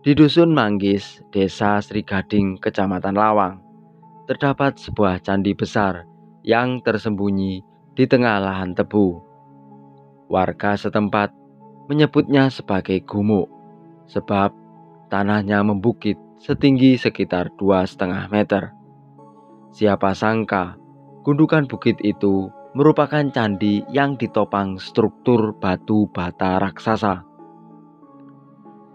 Di Dusun Manggis, Desa Sri Gading, Kecamatan Lawang, terdapat sebuah candi besar yang tersembunyi di tengah lahan tebu. Warga setempat menyebutnya sebagai gumuk, sebab tanahnya membukit setinggi sekitar 2,5 meter. Siapa sangka gundukan bukit itu merupakan candi yang ditopang struktur batu bata raksasa.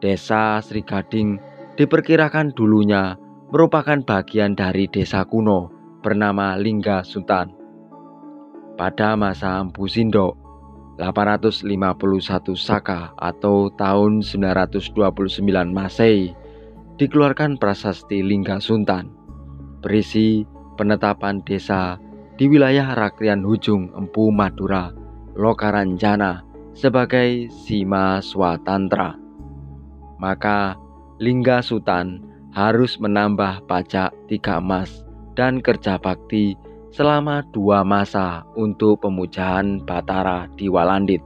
Desa Sri Gading diperkirakan dulunya merupakan bagian dari desa kuno bernama Lingga Sutan. Pada masa Empu Sindok 851 Saka atau tahun 929 Masehi dikeluarkan prasasti Lingga Sutan berisi penetapan desa di wilayah Rakrian Hujung Empu Madura Lokaranjana sebagai Sima Swatantra. Maka Lingga Sutan harus menambah pajak 3 emas dan kerja bakti selama 2 masa untuk pemujaan Batara di Walandit.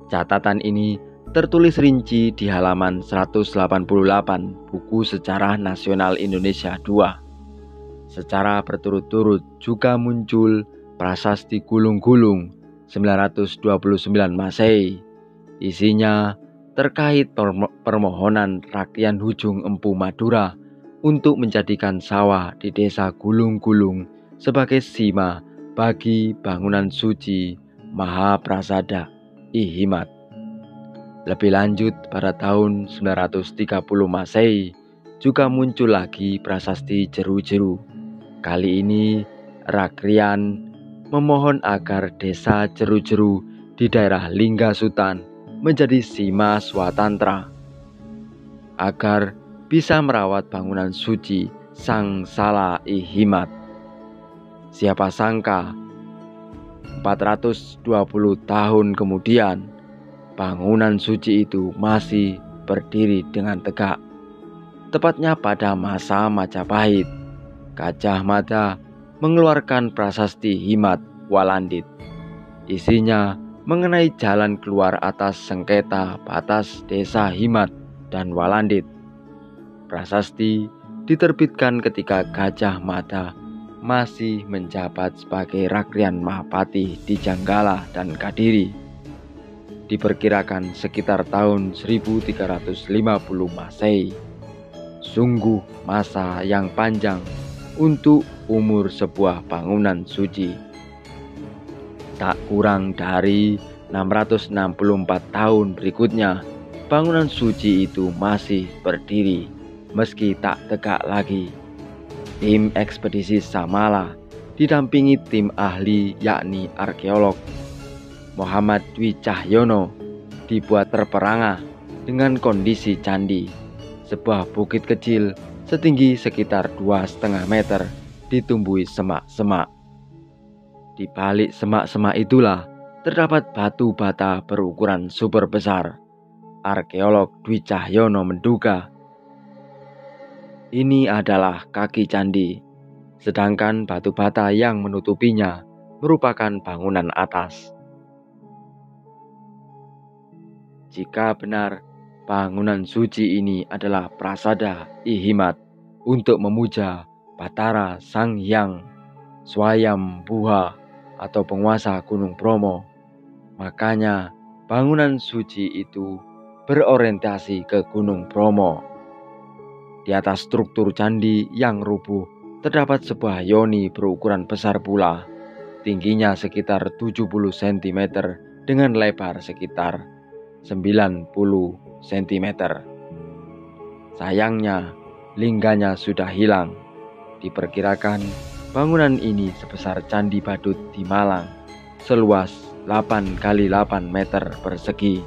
Catatan ini tertulis rinci di halaman 188 buku Sejarah Nasional Indonesia II. Secara berturut-turut juga muncul prasasti Gulung-Gulung 929 Masehi. Isinya terkait permohonan Rakrian Hujung Empu Madura untuk menjadikan sawah di desa Gulung-Gulung sebagai sima bagi bangunan suci Mahaprasada Ihimat. Lebih lanjut pada tahun 930 Masehi juga muncul lagi prasasti Jeru-Jeru. Kali ini Rakrian memohon agar desa Jeru-Jeru di daerah Lingga Sutan menjadi Sima Swatantra agar bisa merawat bangunan suci Sang Sala Ihimat. Siapa sangka 420 tahun kemudian bangunan suci itu masih berdiri dengan tegak. Tepatnya pada masa Majapahit, Gajah Mada mengeluarkan prasasti Himat Walandit. Isinya mengenai jalan keluar atas sengketa batas desa Himat dan Walandit. Prasasti diterbitkan ketika Gajah Mada masih menjabat sebagai Rakrian Mahapati di Janggala dan Kadiri. Diperkirakan sekitar tahun 1350 Masehi. Sungguh masa yang panjang untuk umur sebuah bangunan suci. Tak kurang dari 664 tahun berikutnya, bangunan suci itu masih berdiri meski tak tegak lagi. Tim ekspedisi Samala didampingi tim ahli yakni arkeolog Muhammad Dwi Cahyono dibuat terperangah dengan kondisi candi, sebuah bukit kecil setinggi sekitar 2,5 meter ditumbuhi semak-semak. Di balik semak-semak itulah terdapat batu bata berukuran super besar. Arkeolog Dwi Cahyono menduga ini adalah kaki candi, sedangkan batu bata yang menutupinya merupakan bangunan atas. Jika benar bangunan suci ini adalah Prasada Ihimat untuk memuja Batara Sang Hyang Swayambuha atau penguasa Gunung Bromo, makanya bangunan suci itu berorientasi ke Gunung Bromo. Di atas struktur candi yang rubuh terdapat sebuah yoni berukuran besar pula, tingginya sekitar 70 cm dengan lebar sekitar 90 cm. Sayangnya, lingganya sudah hilang. Diperkirakan bangunan ini sebesar Candi Badut di Malang, seluas 8 x 8 meter persegi.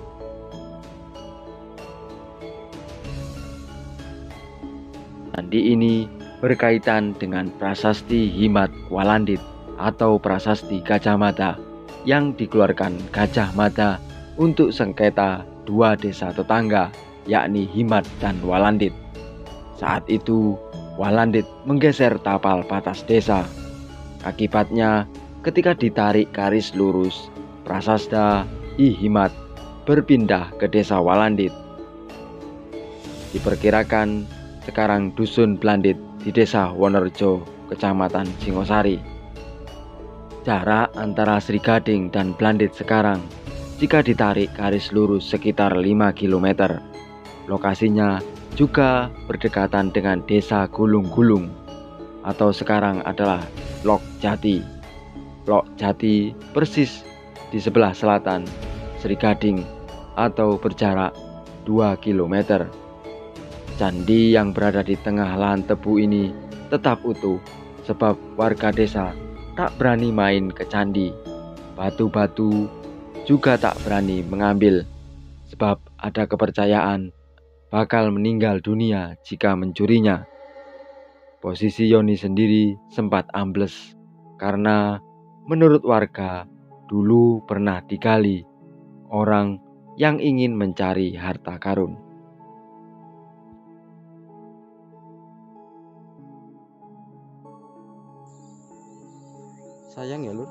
Candi ini berkaitan dengan prasasti Himat Walandit atau prasasti Gajah Mada yang dikeluarkan Gajah Mada untuk sengketa 2 desa tetangga yakni Himat dan Walandit. Saat itu Walandit menggeser tapal batas desa. Akibatnya ketika ditarik garis lurus, Prasasta Ihimat berpindah ke desa Walandit. diperkirakan sekarang Dusun Blandit di Desa Wonorejo, Kecamatan Singosari. Jarak antara Sri Gading dan Blandit sekarang jika ditarik garis lurus sekitar 5 km. Lokasinya juga berdekatan dengan Desa Gulung-Gulung atau sekarang adalah Lok Jati. Lok Jati persis di sebelah selatan Sri Gading atau berjarak 2 km. Candi yang berada di tengah lahan tebu ini tetap utuh sebab warga desa tak berani main ke candi. Batu-batu juga tak berani mengambil sebab ada kepercayaan bakal meninggal dunia jika mencurinya. Posisi Yoni sendiri sempat ambles karena menurut warga dulu pernah digali orang yang ingin mencari harta karun. Sayang ya Lur,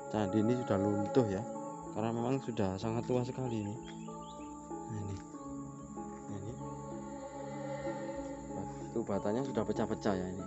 candi ini sudah luntuh ya, karena memang sudah sangat tua sekali ini. Ini batu batanya sudah pecah-pecah ya ini.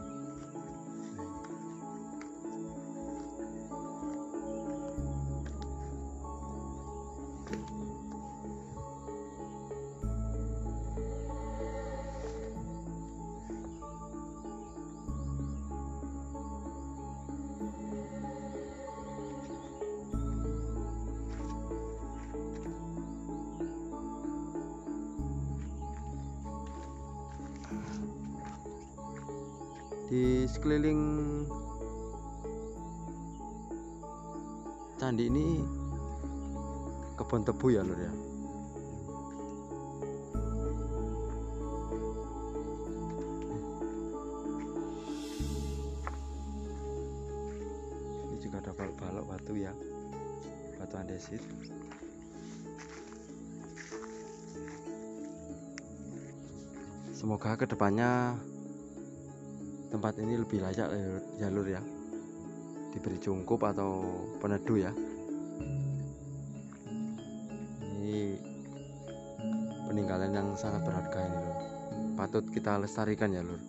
Di sekeliling candi ini kebun tebu ya Lur ya. Ini juga ada balok batu ya, batu andesit. Semoga kedepannya tempat ini lebih layak ya Lur ya, diberi cungkup atau peneduh ya. Ini peninggalan yang sangat berharga ini Lur, patut kita lestarikan ya Lur.